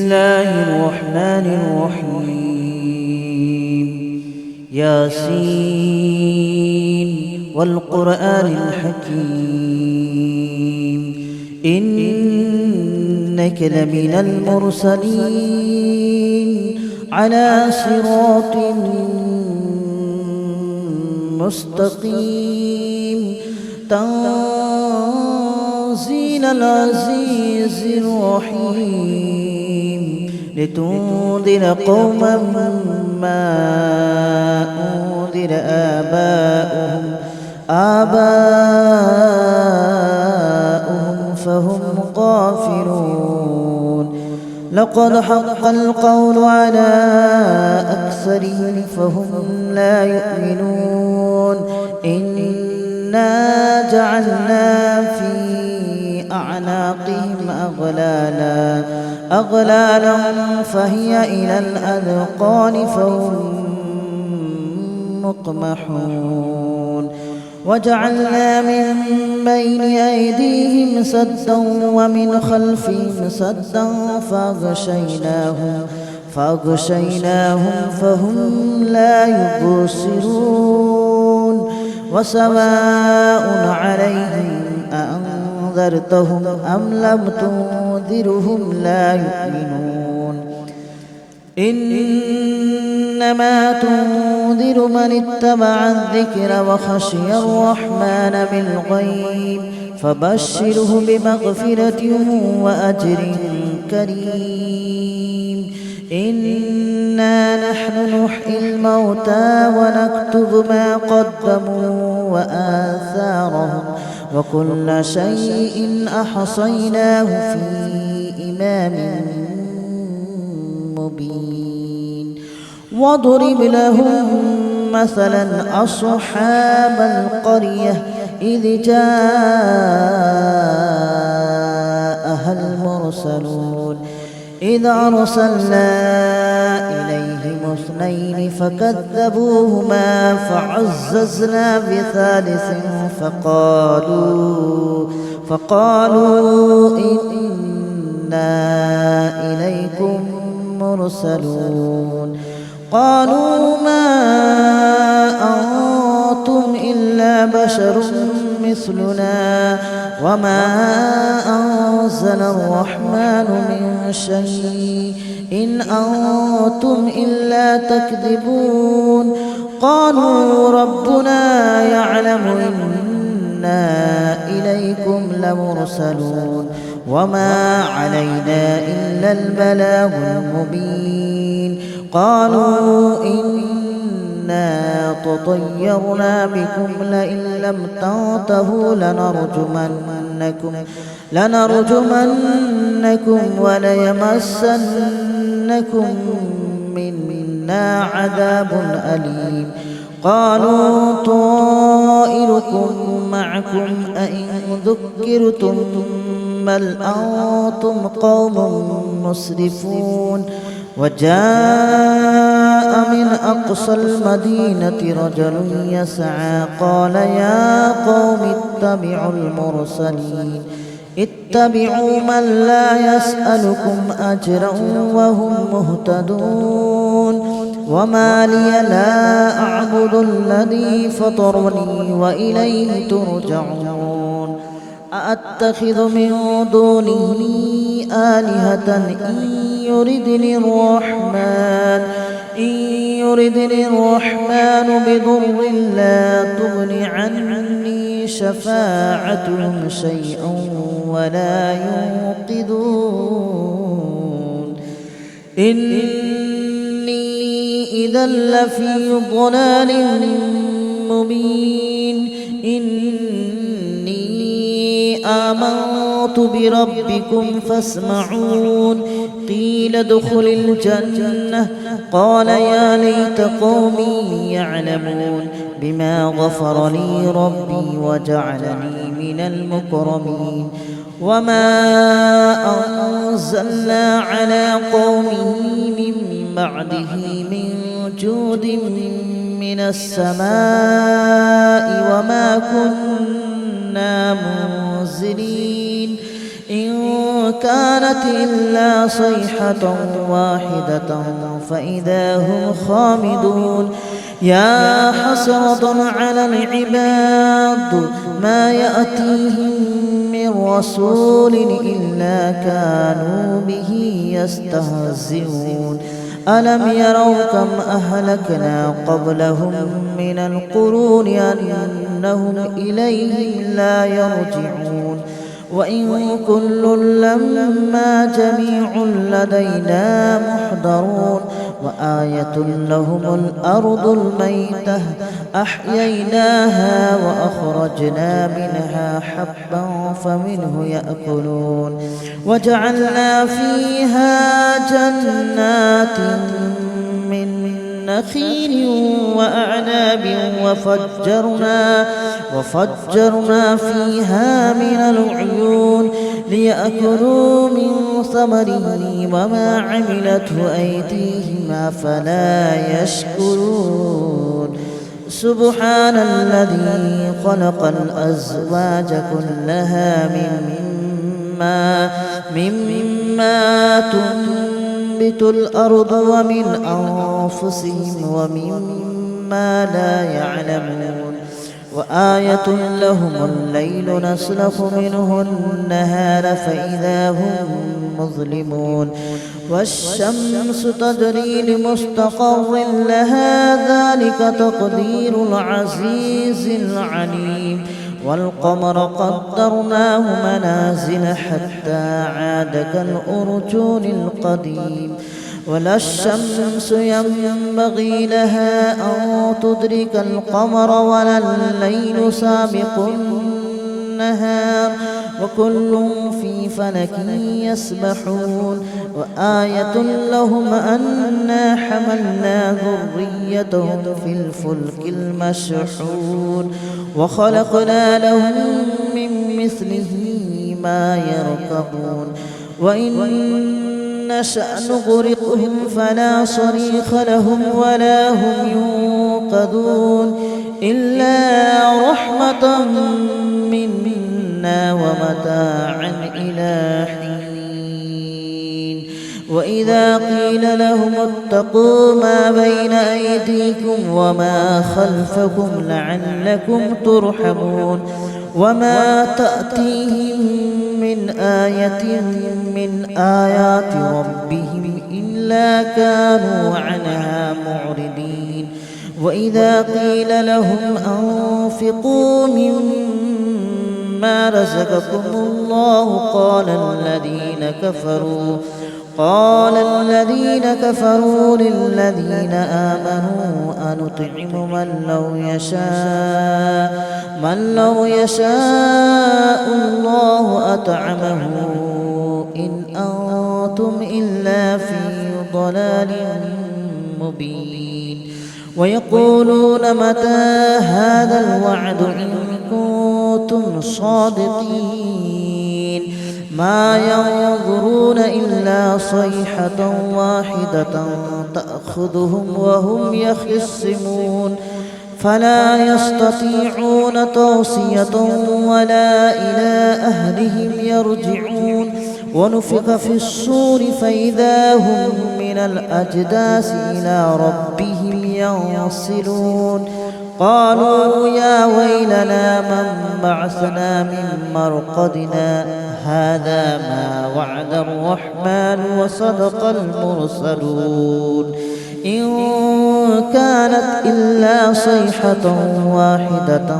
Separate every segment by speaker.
Speaker 1: الله الرحمن الرحيم. ياسين والقرآن الحكيم إنك لمن المرسلين على صراط مستقيم تنزيل العزيز الرحيم لتنذر قوما ما أنذر آباؤهم فهم غافلون. لقد حق القول على أكثرهم فهم لا يؤمنون. إنا جعلنا في أعناقهم أغلالا فهي إلى الأذقان فهم مقمحون. وجعلنا من بين أيديهم سدا ومن خلفهم سدا فأغشيناهم فهم لا يبصرون. وسواء عليهم أأنذرتهم أم لم تنذرهم لا يؤمنون. إنما تنذر من اتبع الذكر وخشي الرحمن بالغيب فبشره بمغفرة وأجر كريم. إنا نحن نحيي الموتى ونكتب ما قدموا وآثارهم وكل شيء أحصيناه في إمام مبين. واضرب لهم مثلا أصحاب القرية إذ جاءها المرسلون إذ أرسلنا إليهم اثنين فكذبوهما فعززنا بثالث فقالوا إنا إليكم مرسلون. قالوا ما أنتم إلا بشر مثلنا وما أنزل الرحمن من شيء إن أنتم إلا تكذبون. قالوا ربنا يعلم إنا إليكم لمرسلون وما علينا إلا البلاغ المبين. قالوا إنا تطيرنا بكم لئن لم تنتهوا لنرجمنكم وليمسنكم منا عذاب أليم. قالوا طائركم معكم أئن ذكرتم بل أنتم قوم مسرفون. وجاء من أقصى المدينة رجل يسعى قال يا قوم اتبعوا من لا يسألكم أجرا وهم مهتدون. وما لي لا أعبد الذي فطرني وإليه ترجعون. أأتخذ من دونه آلهة إن يردني الرحمن بضر لا تغن عني شفاعتهم شيئا ولا ينقذون. إني إذا لفي ضلال مبين. إني آمنت بربكم فاسمعون. قيل ادخل الجنة قال يا ليت قومي يعلمون بما غفر لي ربي وجعلني من المكرمين. وما أنزلنا على قومه من بعده من جود من السماء وما كنا منزلين. إن كانت إلا صيحة واحدة فإذا هم خامدون يا حسرة على العباد ما يأتيهم من رسول إلا كانوا به يستهزئون ألم يروا كم أهلكنا قبلهم من القرون أنهم إليهم لا يرجعون وإن كل لما جميع لدينا محضرون وآية لهم الأرض الميتة أحييناها وأخرجنا منها حبا فمنه يأكلون وجعلنا فيها جنات من نخيل وأعناب وفجرنا فيها من العيون ليأكلوا من ثمره وما عملته أيديهم أفلا يشكرون سبحان الذي خلق الأزواج كلها مما تنبت الأرض ومن أنفسهم ومما لا يعلمون وآية لهم الليل نسلخ منه النهار فإذا هم مظلمون والشمس تجري لمستقر لها ذلك تقدير العزيز العليم والقمر قدرناه منازل حتى عاد كالأرجون القديم ولا الشمس ينبغي لها أن تدرك القمر ولا الليل سابق النهار وكل في فلك يسبحون وآية لهم أنا حملنا ذريتهم في الفلك المشحون وخلقنا لهم من مثله ما يركبون وإن نشأ نغرقهم فلا صريخ لهم ولا هم ينقذون إلا رحمة منا ومتاعا إلى حين وإذا قيل لهم اتقوا ما بين أيديكم وما خلفكم لعلكم ترحمون وما تأتيهم من آية من آيات ربهم إلا كانوا عنها معرضين وإذا قيل لهم أنفقوا مما رزقكم الله قال الذين كفروا للذين آمنوا أنطعم من لو يشاء الله أطعمه إن أنتم إلا في ضلال مبين ويقولون متى هذا الوعد إن كنتم صادقين ما ينظرون إلا صيحة واحدة تأخذهم وهم يخصمون فلا يستطيعون توصية ولا إلى أهلهم يرجعون ونفخ في الصور فإذا هم من الأجداث إلى ربهم ينسلون قالوا يا ويلنا من بعثنا من مرقدنا هذا ما وعد الرحمن وصدق المرسلون إن كانت إلا صيحة واحدة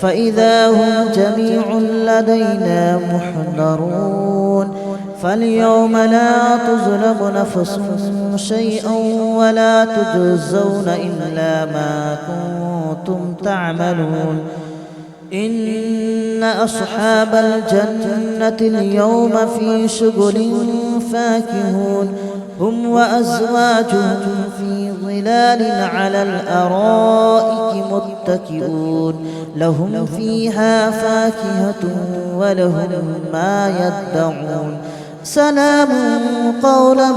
Speaker 1: فإذا هم جميع لدينا محضرون فاليوم لا تظلم نفس شيئا ولا تجزون إلا ما كنتم تعملون إن أصحاب الجنة اليوم في شغل فاكهون هم وأزواجهم في ظلال على الأرائك متكئون لهم فيها فاكهة ولهم ما يدعون سلام قولا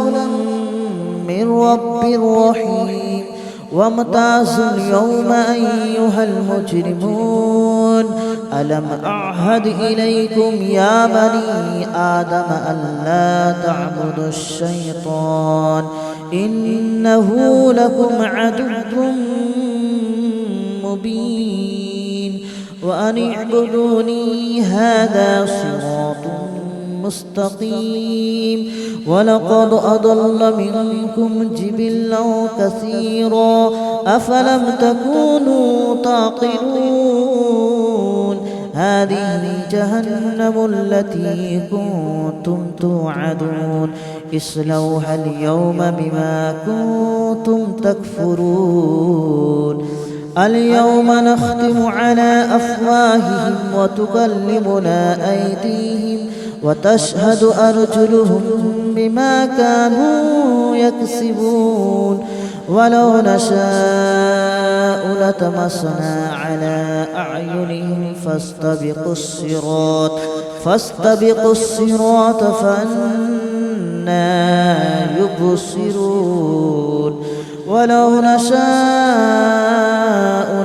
Speaker 1: من رب رحيم وامتازوا اليوم أيها المجرمون ألم أعهد إليكم يا بني آدم ألا تعبدوا الشيطان إنه لكم عدو مبين وأن اعبدوني هذا صراط مستقيم ولقد أضل منكم جبلا كثيرا أفلم تكونوا تعقلون هذه جهنم التي كنتم توعدون اصلوها اليوم بما كنتم تكفرون اليوم نختم على أفواههم وتكلمنا أيديهم وتشهد أرجلهم بما كانوا يكسبون ولو نشاء لطمسنا على أعينهم فاستبقوا الصراط فأنى يبصرون ولو نشاء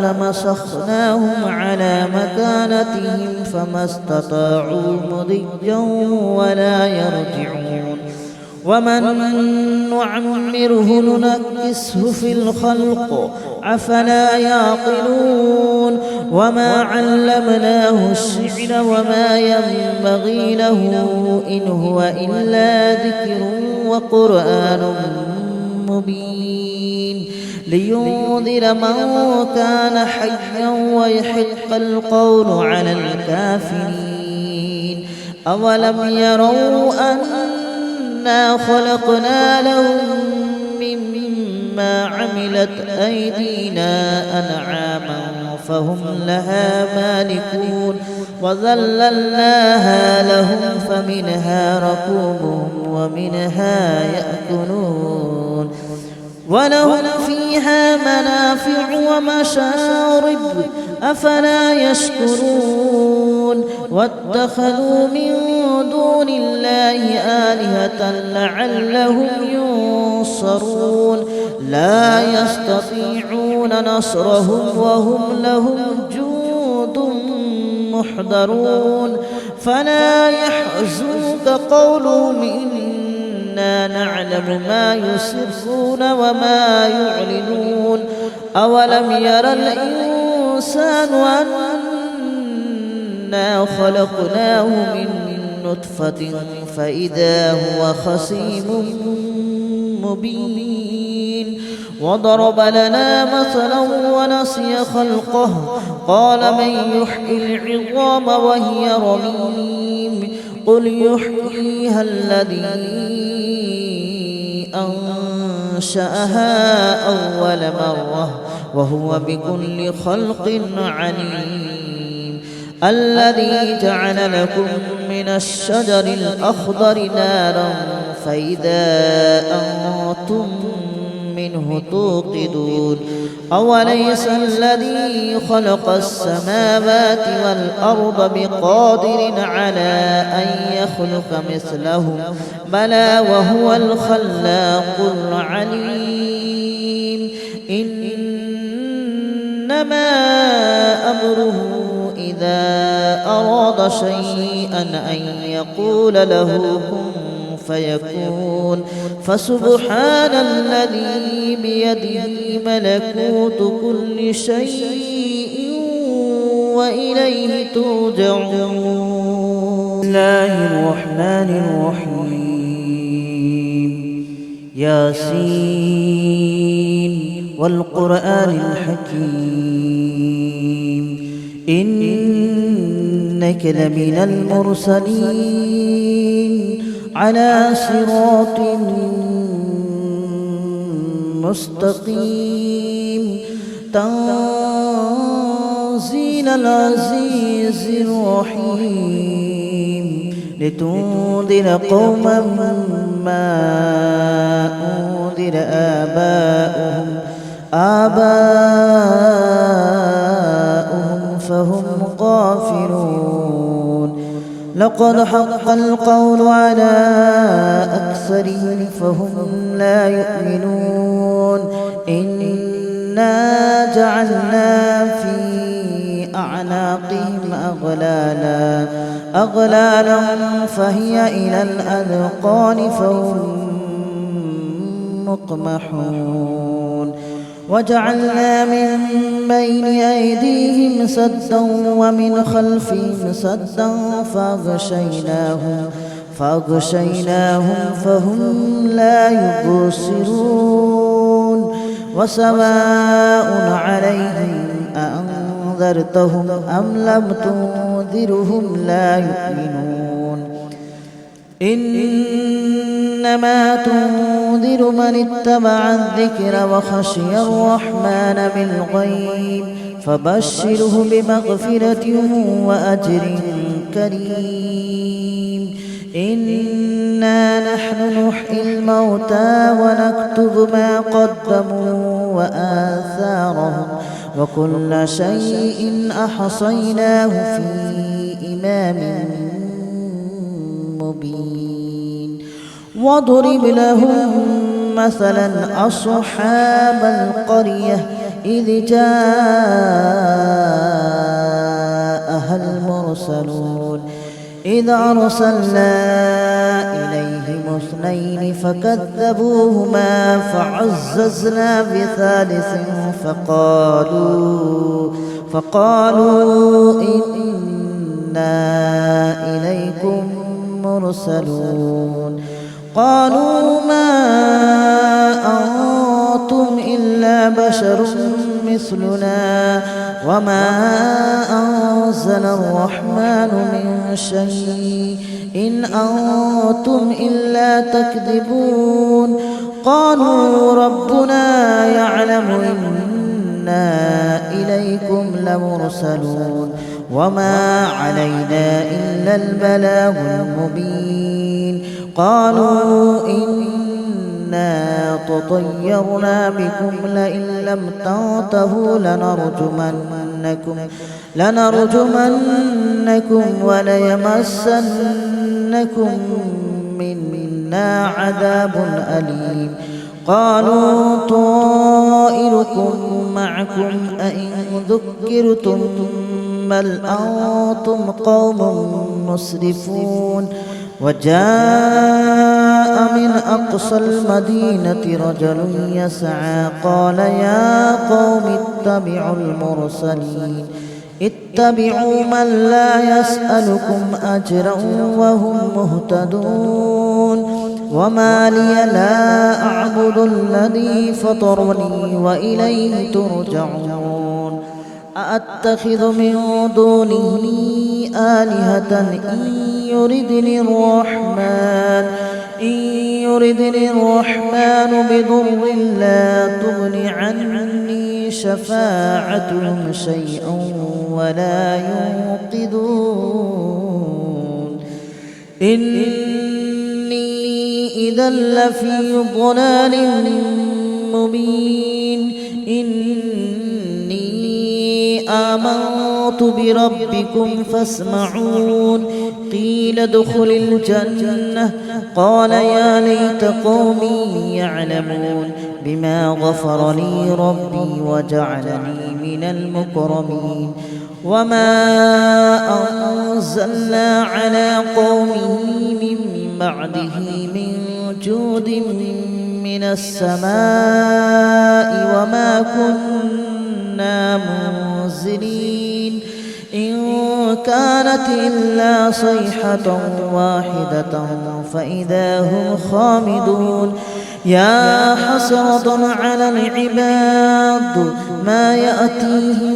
Speaker 1: لمسخناهم على مكانتهم فما استطاعوا مضيا ولا يرجعون ومن نعمره ننكسه في الخلق أفلا يعقلون وما علمناه الشعر وما ينبغي له إن هو إلا ذكر وقرآن مبين لينذر من كان حيا ويحق القول على الكافرين أولم يروا أنا خلقنا لهم مما عملت أيدينا أنعاما فهم لها مالكون وذللناها لهم فمنها ركوبهم ومنها يأكلون ولهم فيها منافع ومشارب أفلا يشكرون واتخذوا من دون الله آلهة لعلهم ينصرون لا يستطيعون نصرهم وهم لهم جند محضرون فلا يحزنك قولهم إنا نعلم ما يسرون وما يعلنون أولم ير الإنسان أنا خلقناه من نطفة فإذا هو خصيم مبين وضرب لنا مثلا ونسي خلقه قال من يحيي العظام وهي رميم قل يحييها الذي أنشأها أول مرة وهو بكل خلق عليم الذي جعل لكم من الشجر الأخضر نارا فإذا أنتم منه توقدون أوليس الذي خلق السماوات والأرض بقادر على أن يخلق مثلهم بلى وهو الخلاق العليم إنما أمره إذا أراد شيئا أن يقول له كن فيكون فسبحان الذي بيده ملكوت كل شيء وإليه ترجعون. بسم الله الرحمن الرحيم ياسين والقرآن الحكيم إنك لمن المرسلين على صراط مستقيم تنزيل العزيز الرحيم لتنذر قوما ما أنذر آباؤهم فهم غافلون لقد حق القول على أكثرهم فهم لا يؤمنون إنا جعلنا في أعناقهم أغلالا فهي إلى الأذقان فهم مقمحون وجعلنا من بين أيديهم سدا ومن خلفهم سدا فأغشيناهم فهم لا يبصرون وسواء عليهم أأنذرتهم أم لم تنذرهم لا يؤمنون إنما تنذر من اتبع الذكر وخشي الرحمن بالغيب فبشره بمغفرة وأجر كريم إنا نحن نحيي الموتى ونكتب ما قدموا وآثارهم وكل شيء أحصيناه في إمام مبين واضرب لهم مثلا أصحاب القرية إذ جاءها المرسلون إذ أرسلنا إليهم اثنين فكذبوهما فعززنا بثالث فقالوا إنا إليكم مرسلون قالوا ما أنتم إلا بشر مثلنا وما أنزل الرحمن من شيء إن أنتم إلا تكذبون قالوا ربنا يعلم إنا إليكم لمرسلون وما علينا إلا البلاغ المبين قالوا إنا تطيرنا بكم لئن لم تنتهوا لنرجمنكم وليمسنكم منا عذاب أليم قالوا طائركم معكم أئن ذكرتم بل أنتم قوم مسرفون وجاء من أقصى المدينة رجل يسعى قال يا قوم اتبعوا من لا يسألكم أجرا وهم مهتدون وما لي لا أعبد الذي فطرني وإليه ترجعون أأتخذ من دونه آلهة إن يردني الرحمن بضر لا تغن عني شفاعتهم شيئا ولا ينقذون إني إذا لفي ضلال مبين آمنت بربكم فاسمعون قيل ادخل الجنة قال يا ليت قومي يعلمون بما غفر لي ربي وجعلني من المكرمين وما أنزلنا على قومه من بعده من جود من السماء وما كنا منزلين إن كانت إلا صيحة واحدة فإذا هم خامدون يا حسرة على العباد ما يأتيهم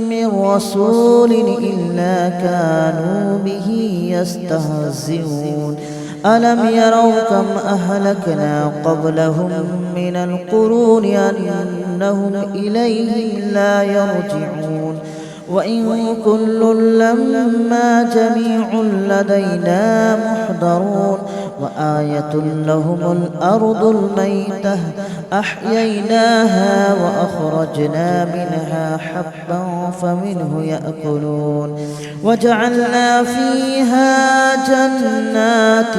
Speaker 1: من رسول إلا كانوا به يستهزئون ألم يروا كم أهلكنا قبلهم من القرون أنهم إليهم لا يرجعون وإن كل لما جميع لدينا محضرون وآية لهم الأرض الميتة أحييناها وأخرجنا منها حبا فمنه يأكلون وجعلنا فيها جنات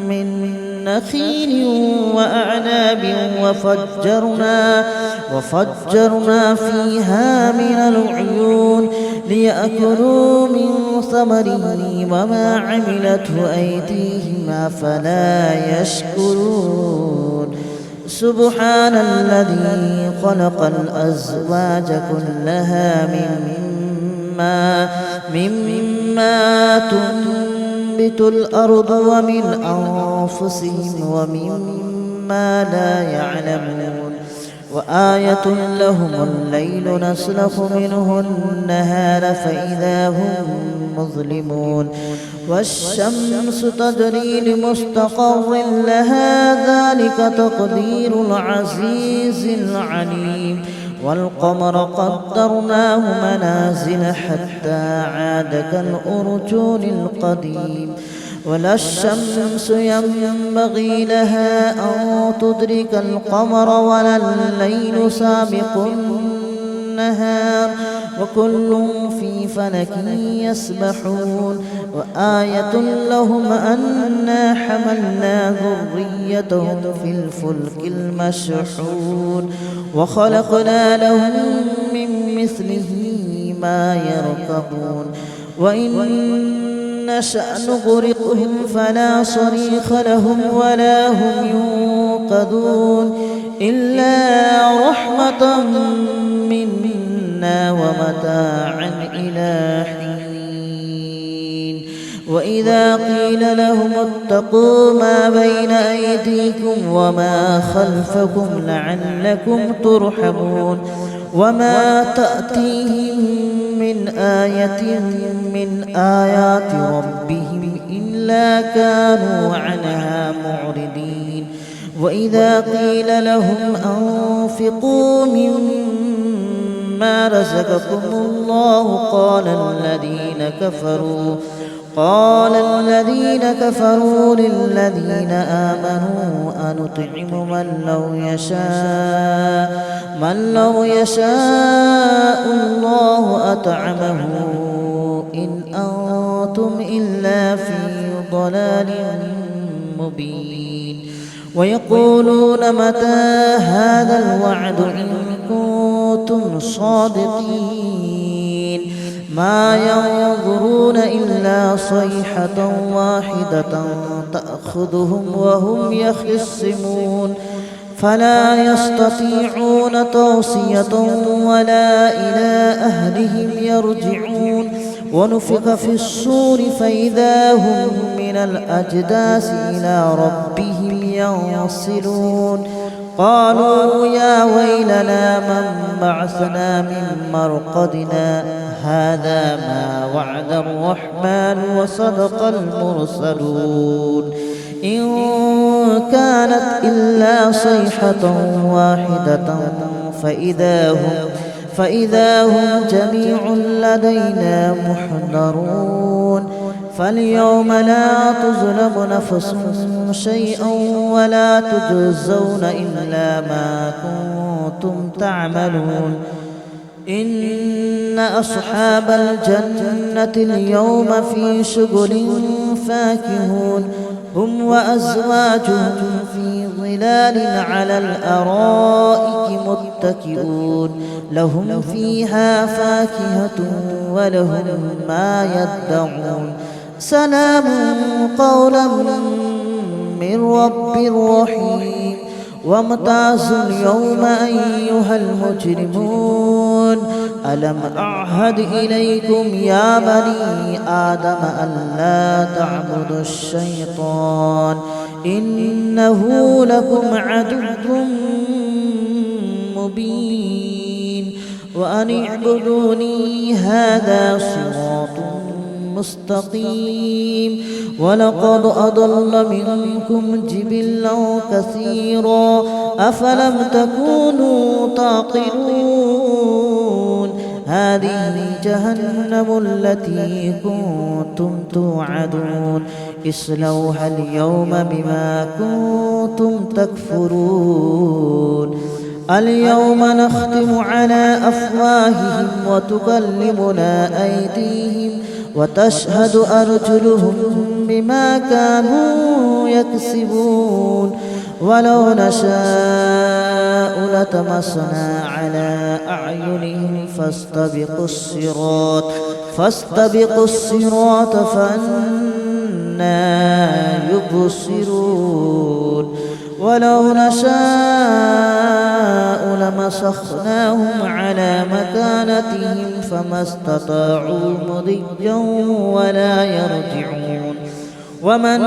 Speaker 1: من نخيل وأعناب وفجرنا فيها من العيون ليأكلوا من ثمره وما عملته أيديهم أفلا يشكرون سبحان الذي خلق الأزواج كلها مما تنبت الأرض ومن أنفسهم ومما لا يعلمون وآية لهم الليل نسلخ منه النهار فإذا هم مظلمون والشمس تجري لمستقر لها ذلك تقدير العزيز العليم والقمر قدرناه منازل حتى عاد كالأرجون القديم ولا الشمس ينبغي لها أن تدرك القمر ولا الليل سابق النهار وكل في فلك يسبحون وآية لهم أنا حملنا ذريتهم في الفلك المشحون وخلقنا لهم من مثله ما يركبون وإن نشأ نغرقهم فلا صريخ لهم ولا هم ينقذون إلا رحمة منا ومتاعا إلى حين وإذا قيل لهم اتقوا ما بين أيديكم وما خلفكم لعلكم ترحمون وما تأتيهم من آية من آيات ربهم إلا كانوا عنها معرضين وإذا قيل لهم أنفقوا مما رزقكم الله قال الذين كفروا للذين آمنوا أنطعم من لو يشاء الله أطعمه إن أنتم إلا في ضلال مبين ويقولون متى هذا الوعد إن كنتم صادقين ما ينظرون إلا صيحة واحدة تأخذهم وهم يخصمون فلا يستطيعون توصية ولا إلى أهلهم يرجعون ونفخ في الصور فإذا هم من الأجداث إلى ربهم ينصلون قالوا يا ويلنا من بعثنا من مرقدنا هذا ما وعد الرحمن وصدق المرسلون إن كانت إلا صيحة واحدة فإذا هم جميع لدينا محضرون فاليوم لا تظلم نفس شيئا ولا تجزون إلا ما كنتم تعملون إن أصحاب الجنة اليوم في شغل فاكهون هم وأزواجهم في ظلال على الأرائك متكئون لهم فيها فاكهة ولهم ما يدعون سلام قولا من رب رحيم وامتازوا اليوم أيها المجرمون ألم أعهد إليكم يا بني آدم ألا تعبدوا الشيطان إنه لكم عدو مبين وأن اعبدوني هذا صراط مستقيم ولقد أضل منكم جبلا كثيرا أفلم تكونوا تعقلون هذه جهنم التي كنتم توعدون اصلوها اليوم بما كنتم تكفرون اليوم نختم على أفواههم وتكلمنا أيديهم وتشهد أرجلهم بما كانوا يكسبون ولو نشاء لطمسنا على أعينهم فاستبقوا الصراط فأنى يبصرون ولو نشاء لمسخناهم على مكانتهم فما استطاعوا مضيا ولا يرجعون ومن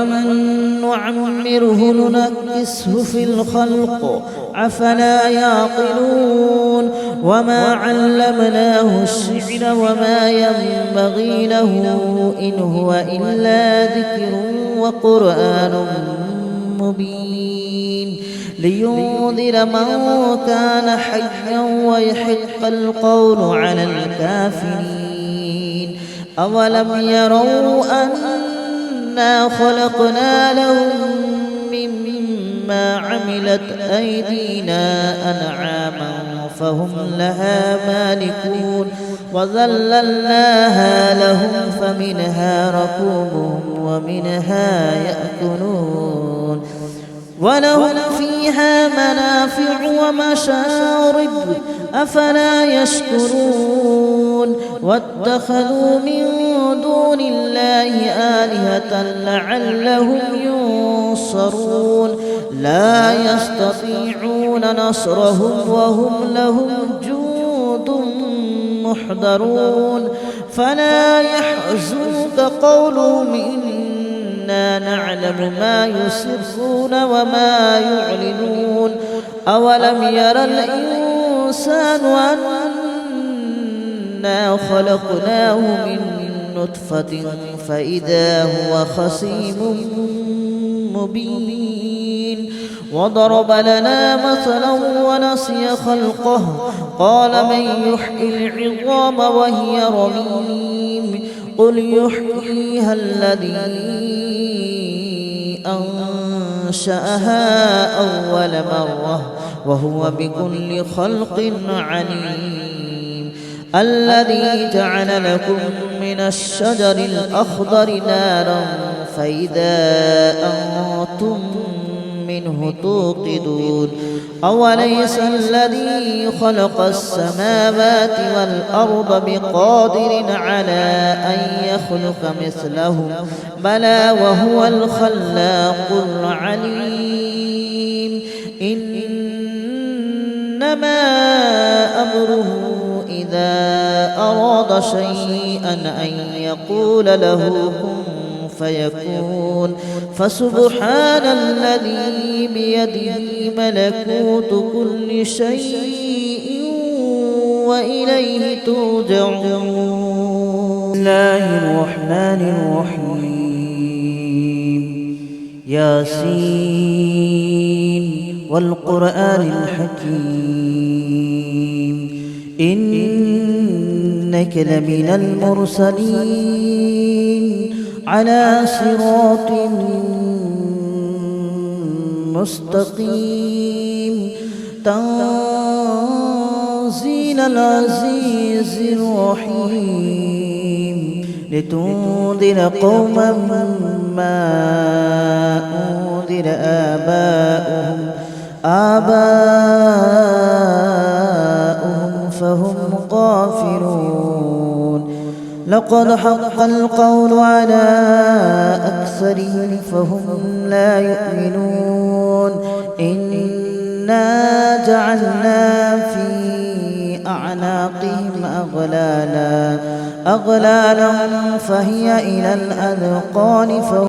Speaker 1: نعمره ننكسه في الخلق أفلا يعقلون وما علمناه الشعر وما ينبغي له إن هو إلا ذكر وقرآن مبين لينذر من كان حيا ويحق القول على الكافرين أولم يروا أنا خلقنا لهم مما عملت أيدينا أنعاما فهم لها مالكون وذللناها لهم فمنها ركوبهم ومنها يأكلون ولهم فيها منافع ومشارب أفلا يشكرون واتخذوا من دون الله آلهة لعلهم ينصرون لا يستطيعون نصرهم وهم لهم جند محضرون فلا يحزنك قولهم إنا نعلم ما يسرون وما يعلنون أولم ير الإنسان أنا خلقناه من نطفة فإذا هو خصيم مبين وضرب لنا مثلا ونسي خلقه قال من يحيي العظام وهي رميم قل يحييها الذي أنشأها أول مرة وهو بكل خلق عليم الذي جعل لكم من الشجر الأخضر نارا فإذا أنتم منه توقدون أوليس الذي خلق السماوات والأرض بقادر على أن يخلق مثلهم بلى وهو الخلاق العليم إنما أمره إذا أراد شيئا أن يقول له كن فيكون فسبحان الذي بيده ملكوت كل شيء وإليه ترجعون. بسم الله الرحمن الرحيم ياسين والقرآن الحكيم إنك لمن المرسلين على صراط مستقيم تنزيل العزيز الرحيم لتنذر قوما ما أنذر آباؤهم فهم غافلون لقد حق القول على أكثرهم فهم لا يؤمنون إنا جعلنا في أعناقهم أغلالا فهي إلى الأذقان